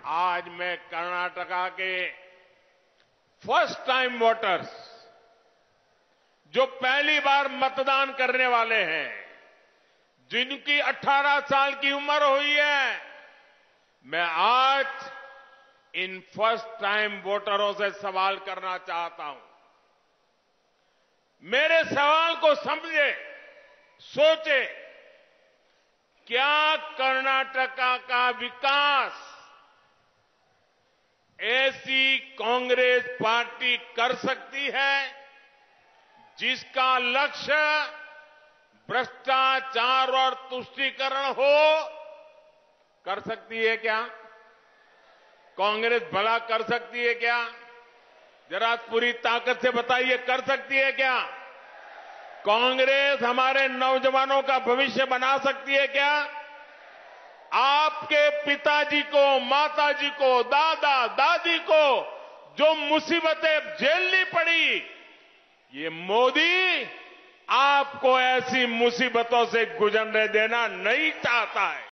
आज मैं कर्नाटका के फर्स्ट टाइम वोटर्स जो पहली बार मतदान करने वाले हैं, जिनकी 18 साल की उम्र हुई है, मैं आज इन फर्स्ट टाइम वोटरों से सवाल करना चाहता हूं। मेरे सवाल को समझे, सोचे, क्या कर्नाटका का विकास ऐसी कांग्रेस पार्टी कर सकती है जिसका लक्ष्य भ्रष्टाचार और तुष्टीकरण हो? कर सकती है क्या? कांग्रेस भला कर सकती है क्या? जरा पूरी ताकत से बताइए, कर सकती है क्या? कांग्रेस हमारे नौजवानों का भविष्य बना सकती है क्या? आपके पिताजी को, माताजी को, दादा दादी को जो मुसीबतें झेलनी पड़ी, ये मोदी आपको ऐसी मुसीबतों से गुजरने देना नहीं चाहता है।